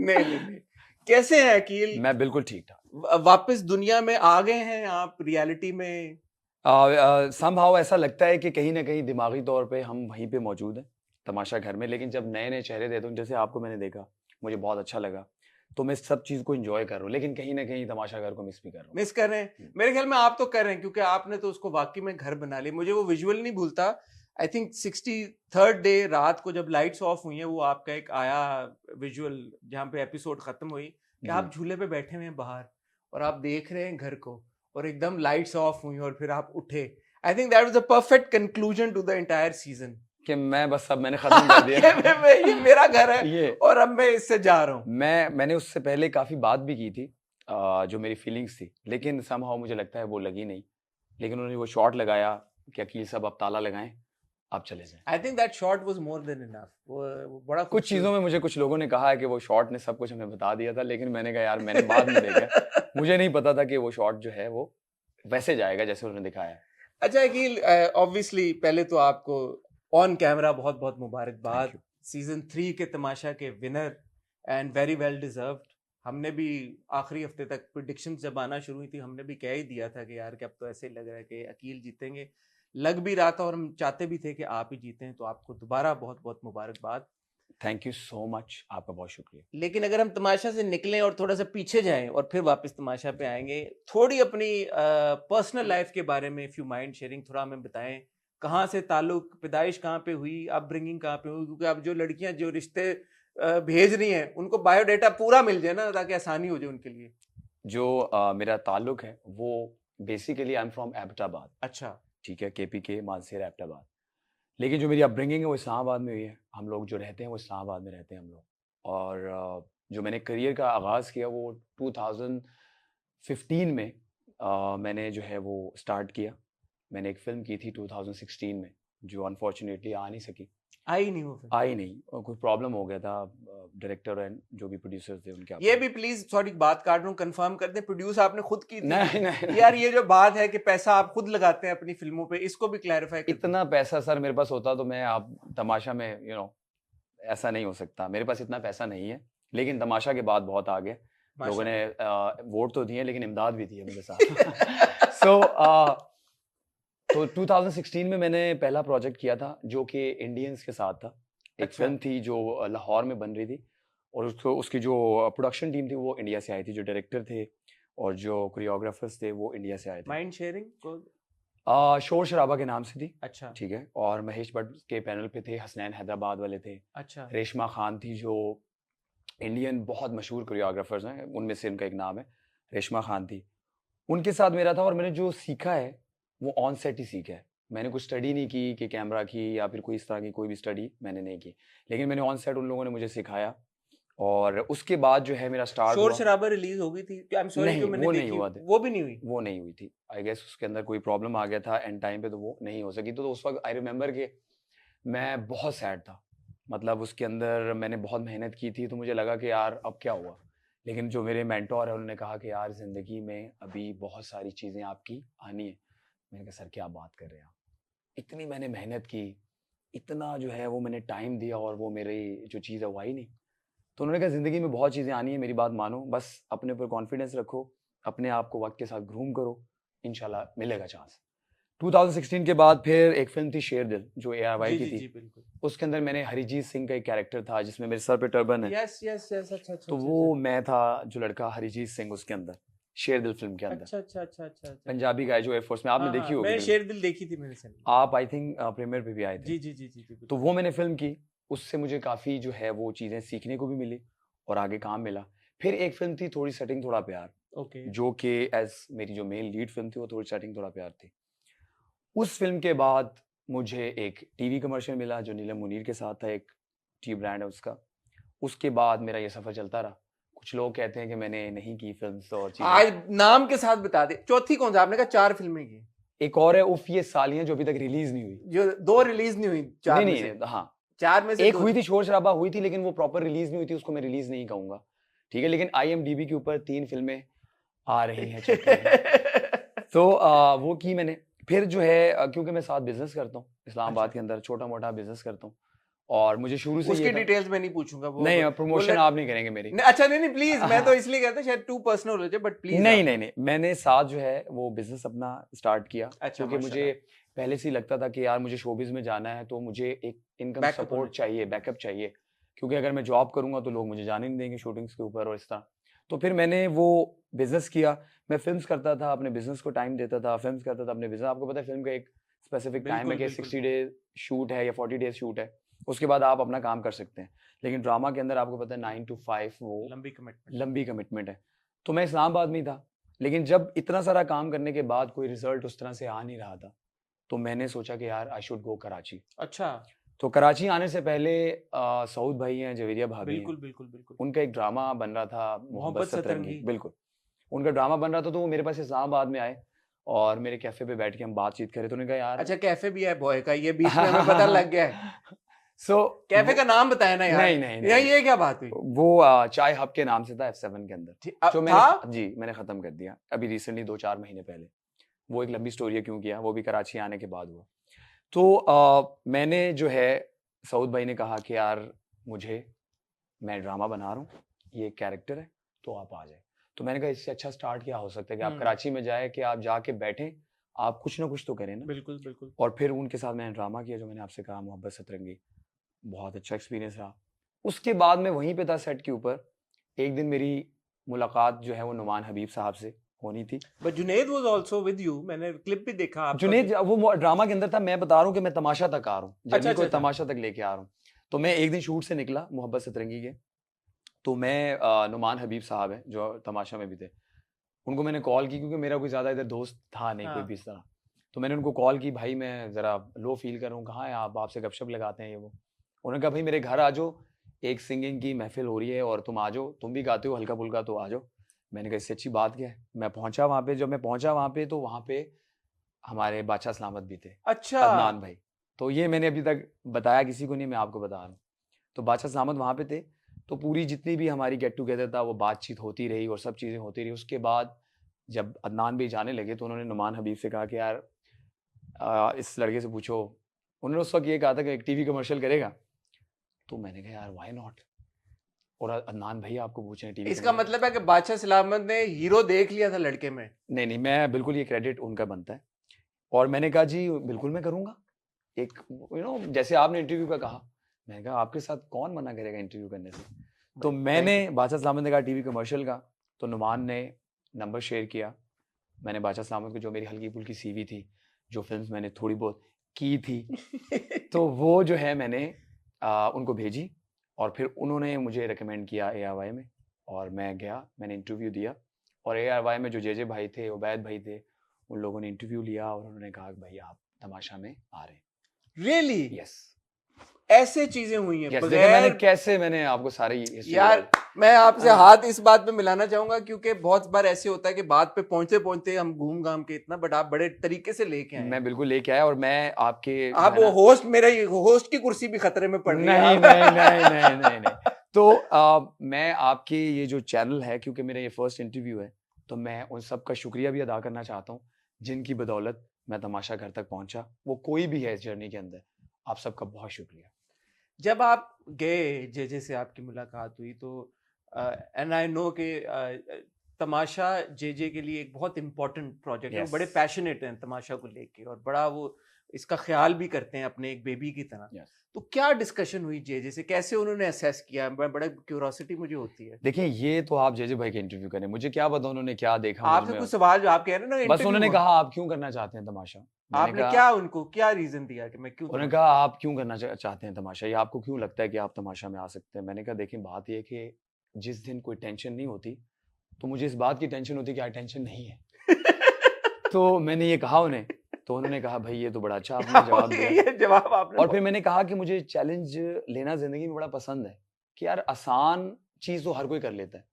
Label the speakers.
Speaker 1: नहीं। कैसे हैं अकील?
Speaker 2: मैं बिल्कुल ठीक ठाक।
Speaker 1: वापस दुनिया में आ गए हैं आप, रियलिटी में?
Speaker 2: समहाउ ऐसा लगता है कि कहीं ना कहीं दिमागी तौर पे हम वहीं पे मौजूद हैं, तमाशा घर में, लेकिन जब नए नए चेहरे देता हूँ, जैसे आपको मैंने देखा, मुझे बहुत अच्छा लगा, तो मैं सब चीज़ को एंजॉय कर रहा हूँ, लेकिन कहीं ना कहीं तमाशा घर को मिस भी कर रहा हूँ।
Speaker 1: मिस कर रहे हैं? मेरे ख्याल में आप तो कर रहे हैं, क्योंकि आपने तो उसको वाकई में घर बना लिया। मुझे वो विजुअल नहीं भूलता। आई थिंक 63rd डे रात को जब लाइट्स ऑफ हुई हैं, वो आपका एक आया विजुअल जहाँ पे एपिसोड खत्म हुई कि आप झूले पे बैठे हुए हैं बाहर और आप देख रहे हैं घर को, और एकदम लाइट्स ऑफ हुई और फिर आप उठे। I think that was the perfect conclusion to the entire season
Speaker 2: कि मैं बस अब मैंने खत्म कर दिया।
Speaker 1: ये मेरा घर है
Speaker 2: ये
Speaker 1: और अब मैं इससे जा रहा हूँ।
Speaker 2: मैंने उससे पहले काफ़ी बात भी की थी, जो मेरी फीलिंग्स थी, लेकिन समहाउ मुझे लगता है वो लगी नहीं, लेकिन उन्होंने वो शॉट लगाया कि अकील साहब आप ताला लगाएं, आप चले जाएं।
Speaker 1: आई think that shot was more than enough. वो बड़ा
Speaker 2: कुछ चीज़ों में मुझे कुछ लोगों ने कहा है कि वो शॉट ने सब कुछ हमें बता दिया था, लेकिन मैंने कहा यार मैंने बाद में देखा, मुझे नहीं पता था कि वो शॉट जो है वो वैसे जाएगा जैसे उन्होंने दिखाया।
Speaker 1: अच्छा अकील, ऑब्वियसली पहले तो आपको ऑन कैमरा बहुत बहुत मुबारकबाद, सीजन 3 के तमाशा के winner, and very well deserved. हमने भी आखिरी हफ्ते तक प्रिडिक्शंस जब आना शुरू हुई थी, हमने भी कह ही दिया था कि यार कि अब तो ऐसे लग रहा है कि अकील जीतेंगे। लग भी रहा था और हम चाहते भी थे कि आप ही जीतें, तो आपको दोबारा बहुत बहुत मुबारकबाद।
Speaker 2: थैंक यू सो मच, आपका बहुत शुक्रिया।
Speaker 1: लेकिन अगर हम तमाशा से निकलें और थोड़ा सा पीछे जाएं और फिर वापस तमाशा पे आएंगे, थोड़ी अपनी पर्सनल लाइफ के बारे में इफ यू माइंड शेयरिंग, थोड़ा हमें बताएं। कहाँ से ताल्लुक, पैदाइश कहाँ पे हुई, अपब्रिंगिंग कहाँ पे हुई? क्योंकि अब जो लड़कियां जो रिश्ते भेज रही हैं, उनको बायोडाटा पूरा मिल जाए ना, ताकि आसानी हो जाए उनके लिए।
Speaker 2: जो मेरा ताल्लुक है वो basically I am from Abbottabad.
Speaker 1: अच्छा।
Speaker 2: ठीक है, KPK मानसेर एबटाबाद, लेकिन जो मेरी अपब्रिंगिंग है वो इस्लामाबाद में हुई है। हम लोग जो रहते हैं वो इस्लामाबाद में रहते हैं हम लोग। और जो मैंने करियर का आगाज़ किया वो 2015 में मैंने जो है वो स्टार्ट किया। मैंने एक फ़िल्म की थी 2016 में, जो अनफॉर्चुनेटली आ नहीं सकी।
Speaker 1: आई नहीं वो फिल्म?
Speaker 2: आई नहीं, और कोई प्रॉब्लम हो गया था डायरेक्टर एंड जो भी प्रोड्यूसर्स थे उनके
Speaker 1: ये भी प्लीज, सॉरी बात काट रहा हूँ, कंफर्म कर दें, प्रोड्यूस आपने खुद की थी?
Speaker 2: नहीं
Speaker 1: यार ये जो बात है कि पैसा आप खुद लगाते हैं अपनी फिल्मों पे, इसको भी क्लैरिफाई कर दें।
Speaker 2: इतना पैसा सर मेरे पास होता तो मैं आप तमाशा में ऐसा नहीं हो सकता। मेरे पास इतना पैसा नहीं है, लेकिन तमाशा के बाद बहुत आ गया। लोगों ने वोट तो दिए, लेकिन इमदाद भी दी है मेरे साथ। तो 2016 में मैंने पहला प्रोजेक्ट किया था जो कि इंडियंस के साथ था। एक फिल्म थी जो लाहौर में बन रही थी, और उसकी जो प्रोडक्शन टीम थी वो इंडिया से आई थी, जो डायरेक्टर थे और जो कोरियोग्राफर्स थे वो इंडिया से आए थे।
Speaker 1: माइंड शेयरिंग को
Speaker 2: शोर शराबा के नाम से थी।
Speaker 1: अच्छा।
Speaker 2: ठीक है, और महेश भट्ट के पैनल पे थे, हसनैन हैदराबाद वाले थे।
Speaker 1: अच्छा।
Speaker 2: रेशमा खान थी, जो इंडियन बहुत मशहूर कोरियोग्राफर्स हैं, उनमें से उनका एक नाम है, रेशमा खान थी। उनके साथ मेरा था, और मैंने जो सीखा है वो ऑन सेट ही सीखा है। मैंने कुछ स्टडी नहीं की कि कैमरा की या फिर कोई इस तरह की कोई भी स्टडी मैंने नहीं की, लेकिन मैंने ऑन सेट उन लोगों ने मुझे सिखाया। और उसके बाद जो है मेरा स्टार्ट
Speaker 1: शोर
Speaker 2: हुआ।
Speaker 1: शराबा रिलीज हो गई थी? आई एम सॉरी
Speaker 2: नहीं,
Speaker 1: कि मैंने
Speaker 2: वो
Speaker 1: देखी,
Speaker 2: नहीं हुआ था।
Speaker 1: वो भी नहीं हुई?
Speaker 2: वो नहीं हुई थी। आई गेस उसके अंदर कोई प्रॉब्लम आ गया था एंड टाइम पे, तो वो नहीं हो सकी। तो उस वक्त आई रिमेम्बर कि मैं बहुत सैड था। मतलब उसके अंदर मैंने बहुत मेहनत की थी, तो मुझे लगा कि यार अब क्या हुआ। लेकिन जो मेरे मेंटोर है उन्होंने कहा कि यार ज़िंदगी में अभी बहुत सारी चीज़ें आपकी आनी है। मैंने कहा सर क्या बात कर रहे हैं आप, इतनी मैंने मेहनत की, इतना जो है वो मैंने टाइम दिया, और वो मेरी जो चीज़ है वो आई नहीं। तो उन्होंने कहा ज़िंदगी में बहुत चीज़ें आनी है, मेरी बात मानो, बस अपने ऊपर कॉन्फिडेंस रखो, अपने आप को वक्त के साथ ग्रूम करो, इंशाल्लाह मिलेगा चांस। 2016 के बाद फिर एक फिल्म थी शेर दिल, जो ARY की थी।
Speaker 1: जी बिल्कुल।
Speaker 2: उसके अंदर मैंने हरीजीत सिंह का एक कैरेक्टर था, जिसमें मेरे सर पे टर्बन है।
Speaker 1: Yes yes yes. अच्छा अच्छा।
Speaker 2: तो वो मैं था, जो लड़का हरीजीत सिंह उसके अंदर, शेर दिल फिल्म के अंदर।
Speaker 1: अच्छा अच्छा अच्छा अच्छा।
Speaker 2: पंजाबी गाय जो एयरफोर्स में आपने देखी होगी।
Speaker 1: मैंने शेर दिल देखी थी मैंने सर।
Speaker 2: आप आई थिंक प्रीमियर पे भी आए थे।
Speaker 1: जी जी जी जी जी।
Speaker 2: तो वो मैंने फिल्म की, उससे मुझे काफ़ी जो है वो चीज़ें सीखने को भी मिली और आगे काम मिला। फिर एक फिल्म थी थोड़ी सेटिंग थोड़ा प्यार,
Speaker 1: ओके।
Speaker 2: जो कि एज मेरी जो मेन लीड फिल्म थी वो थोड़ी सेटिंग थोड़ा प्यार थी। उस फिल्म के बाद मुझे एक टीवी कमर्शियल मिला जो नीलम मुनीर के साथ था, एक टी ब्रांड है उसका। उसके बाद मेरा ये सफ़र चलता रहा। कुछ लोग कहते हैं कि मैंने नहीं की फिल्म्स और चीज़ें।
Speaker 1: आज नाम के साथ बता दे, चौथी कौन सा? आपने कहा 4 फिल्में की।
Speaker 2: एक और है उफ ये सालियां, जो अभी तक रिलीज नहीं हुई।
Speaker 1: जो 2 रिलीज नहीं हुई 4 में
Speaker 2: नहीं
Speaker 1: से?
Speaker 2: नहीं, हाँ
Speaker 1: 4 में से
Speaker 2: एक
Speaker 1: 2
Speaker 2: हुई थी, शोर शराबा हुई थी, लेकिन वो प्रॉपर रिलीज नहीं हुई थी, उसको मैं रिलीज नहीं कहूंगा। ठीक है, लेकिन IMDb के ऊपर 3 फिल्में आ रही हैं, चेक करें। तो वो की मैंने। फिर जो है क्योंकि मैं साथ बिजनेस करता हूँ इस्लामाबाद
Speaker 1: अच्छा।
Speaker 2: के अंदर, छोटा मोटा बिजनेस करता हूँ, और मुझे शुरू से
Speaker 1: उसकी
Speaker 2: ये था
Speaker 1: डिटेल्स मैं नहीं पूछूंगा वो
Speaker 2: नहीं प्रमोशन
Speaker 1: लड़-
Speaker 2: आप नहीं करेंगे मेरी
Speaker 1: नहीं, अच्छा नहीं प्लीज, मैं तो इसलिए कहता शायद टू पर्सनल हो जाए, बट प्लीज
Speaker 2: नहीं मैंने साथ जो है वो बिजनेस अपना स्टार्ट किया
Speaker 1: अच्छा,
Speaker 2: क्योंकि मुझे पहले से ही लगता था कि यार मुझे शोबिज में जाना है तो मुझे एक इनकम
Speaker 1: Backup
Speaker 2: सपोर्ट
Speaker 1: होना
Speaker 2: चाहिए, बैकअप चाहिए, क्योंकि अगर मैं जॉब करूंगा तो लोग मुझे जाने नहीं देंगे शूटिंग्स के ऊपर और इस तरह। तो फिर मैंने वो बिजनेस किया, मैं फिल्म्स करता था, अपने बिजनेस को टाइम देता था, फिल्म्स करता था अपने बिजनेस। आपको पता है फिल्म का एक स्पेसिफिक टाइम है
Speaker 1: बिल्कुल
Speaker 2: कि
Speaker 1: बिल्कुल
Speaker 2: 60 डेज शूट है या 40 डेज शूट है, उसके बाद आप अपना काम कर सकते हैं। लेकिन ड्रामा के अंदर आपको पता है 9 to 5 वो लंबी कमिटमेंट है। तो मैं इस्लामाबाद में ही था, लेकिन जब इतना सारा काम करने के बाद कोई रिजल्ट उस तरह से आ नहीं रहा था, तो मैंने सोचा कि यार आई शुड गो कराची।
Speaker 1: अच्छा,
Speaker 2: तो कराची आने से पहले सऊद भाई हैं, जवेरिया भाभी हैं,
Speaker 1: बिल्कुल
Speaker 2: उनका एक ड्रामा बन रहा था मोहब्बत
Speaker 1: मोहब्बत
Speaker 2: सतरंगी,
Speaker 1: सतरंगी।
Speaker 2: बिल्कुल उनका ड्रामा बन रहा था। तो वो मेरे पास इस्लामाबाद में आए और मेरे कैफे पे बैठ के हम बातचीत करें, तो उन्होंने कहा यार
Speaker 1: अच्छा, कैफे भी है बॉय का, ये बीच में हमें पता लग गया है।
Speaker 2: सो
Speaker 1: कैफे का नाम बताया ना यार।
Speaker 2: नहीं
Speaker 1: ये क्या बात हुई?
Speaker 2: वो चाय हब के नाम से था F7 के अंदर, जो मैंने खत्म कर दिया अभी रिसेंटली 2-4 महीने पहले। वो एक लंबी स्टोरी है क्यों किया, वो भी कराची आने के बाद हुआ। तो मैंने जो है सऊद भाई ने कहा कि यार मैं ड्रामा बना रहा हूँ, ये एक कैरेक्टर है, तो आप आ जाए। तो मैंने कहा इससे अच्छा स्टार्ट क्या हो सकता है कि आप कराची में जाए कि आप जाके बैठें, आप कुछ ना कुछ तो करें ना।
Speaker 1: बिल्कुल।
Speaker 2: और फिर उनके साथ मैंने ड्रामा किया, जो मैंने आपसे कहा मोहब्बत सतरंगी, बहुत अच्छा एक्सपीरियंस रहा। उसके बाद मैं वहीं पे था सेट के ऊपर। एक दिन मेरी मुलाकात जो है वो नुमान हबीब साहब से होनी थी।
Speaker 1: But Junaid was also with you, मैंने क्लिप भी देखा आपका।
Speaker 2: जुनैद वो ड्रामा के अंदर था, मैं बता रहा हूँ कि मैं तमाशा तक आ रहा हूँ, जर्नी को
Speaker 1: अच्छा।
Speaker 2: तमाशा तक लेके आ रहा हूँ। तो मैं एक दिन शूट से निकला मोहब्बत सतरंगी के, तो मैं नुमान हबीब साहब हैं जो तमाशा में भी थे, उनको मैंने कॉल की क्योंकि मेरा कोई ज़्यादा इधर दोस्त था नहीं कोई भी इस तरह। तो मैंने उनको कॉल की, भाई मैं ज़रा लो फील कर रहा हूँ, कहाँ है आप, आपसे गपशप लगाते हैं ये वो। उन्होंने कहा भाई मेरे घर आ जाओ, एक सिंगिंग की महफिल हो रही है और तुम आ जाओ, तुम भी गाते हो हल्का फुल्का, तो आ जाओ। मैंने कहा इससे अच्छी बात क्या है। मैं पहुंचा वहाँ पे, जब मैं पहुंचा वहाँ पे तो वहाँ पे हमारे बादशाह सलामत भी थे,
Speaker 1: अच्छा,
Speaker 2: अदनान भाई। तो ये मैंने अभी तक बताया किसी को नहीं, मैं आपको बता रहा हूँ। तो बादशाह सलामत वहाँ पे थे, तो पूरी जितनी भी हमारी गेट टुगेदर था वो बातचीत होती रही और सब चीज़ें होती रही। उसके बाद जब अदनान भाई जाने लगे तो उन्होंने नुमान हबीब से कहा कि यार इस लड़के से पूछो। उन्होंने उस वक्त ये कहा था कि एक टीवी कमर्शियल करेगा, तो मैंने कहा यार व्हाई नॉट, और अदनान भाई आपको पूछे टीवी।
Speaker 1: इसका मतलब है कि बादशाह सलामत ने हीरो देख लिया था लड़के में।
Speaker 2: नहीं मैं बिल्कुल, ये क्रेडिट उनका बनता है। और मैंने कहा जी बिल्कुल मैं करूंगा, एक जैसे आपने इंटरव्यू का कहा, मैंने कहा आपके साथ कौन मना करेगा इंटरव्यू करने से। तो मैंने बादशाह सलामत ने कहा टीवी कमर्शियल का, तो नुमान ने नंबर शेयर किया। मैंने बादशाह सलामत को, जो मेरी हल्की फुल्की सीवी थी, जो फिल्म्स मैंने थोड़ी बहुत की थी, तो वो जो है मैंने उनको भेजी और फिर उन्होंने मुझे रिकमेंड किया ARY में, और मैं गया, मैंने इंटरव्यू दिया। और ARY में जो JJ भाई थे, उबैद भाई थे, उन लोगों ने इंटरव्यू लिया और उन्होंने कहा कि भाई आप तमाशा में आ रहे हैं।
Speaker 1: रियली?
Speaker 2: यस,
Speaker 1: ऐसे चीजें हुई हैं
Speaker 2: मैंने आपको सारी
Speaker 1: यार मैं आपसे हाथ इस बात पे मिलाना चाहूंगा, क्योंकि बहुत बार ऐसे होता है कि बात पे पहुंचते पहुंचते हम घूम घाम के इतना, बट आप बड़े तरीके से लेके आए।
Speaker 2: मैं बिल्कुल लेके आया, और मैं आपके
Speaker 1: आप वो होस्ट, मेरा होस्ट की कुर्सी भी खतरे में पड़ रही है।
Speaker 2: नहीं। तो मैं आपके ये जो चैनल है, क्योंकि मेरा ये फर्स्ट इंटरव्यू है, तो मैं उन सब का शुक्रिया भी अदा करना चाहता हूँ जिनकी बदौलत मैं तमाशा घर तक पहुंचा। वो कोई भी है इस जर्नी के अंदर, आप सबका बहुत शुक्रिया।
Speaker 1: जब आप गए, जेजे से आपकी मुलाकात हुई, तो एंड आई नो कि तमाशा जेजे के लिए एक बहुत इंपॉर्टेंट प्रोजेक्ट है। वो बड़े पैशनेट हैं तमाशा को लेके और बड़ा वो इसका ख्याल भी करते हैं अपने एक बेबी की तरह। तो क्या डिस्कशन हुई जेजे से, कैसे उन्होंने असेस किया? बड़ा क्यूरोसिटी मुझे होती है।
Speaker 2: देखिए ये तो आप जेजे भाई के इंटरव्यू करें, मुझे क्या पता उन्होंने क्या देखा।
Speaker 1: आपसे कुछ सवाल जो आप कह रहे हैं ना,
Speaker 2: बस उन्होंने कहा आप क्यों करना चाहते हैं तमाशा।
Speaker 1: आपने क्या उनको क्या रीजन दिया कि मैं क्यों?
Speaker 2: उन्होंने कहा आप क्यों करना चाहते हैं तमाशा, या आपको क्यों लगता है कि आप तमाशा में आ सकते हैं। मैंने कहा देखिए बात ये कि जिस दिन कोई टेंशन नहीं होती तो मुझे इस बात की टेंशन होती कि यार टेंशन नहीं है। तो मैंने ये कहा उन्हें, तो उन्होंने कहा भाई ये तो बड़ा अच्छा आपने जवाब दिया।
Speaker 1: ये जवाब आपने।
Speaker 2: और फिर मैंने कहा कि मुझे चैलेंज लेना जिंदगी में बड़ा पसंद है, कि यार आसान चीज तो हर कोई कर लेता है,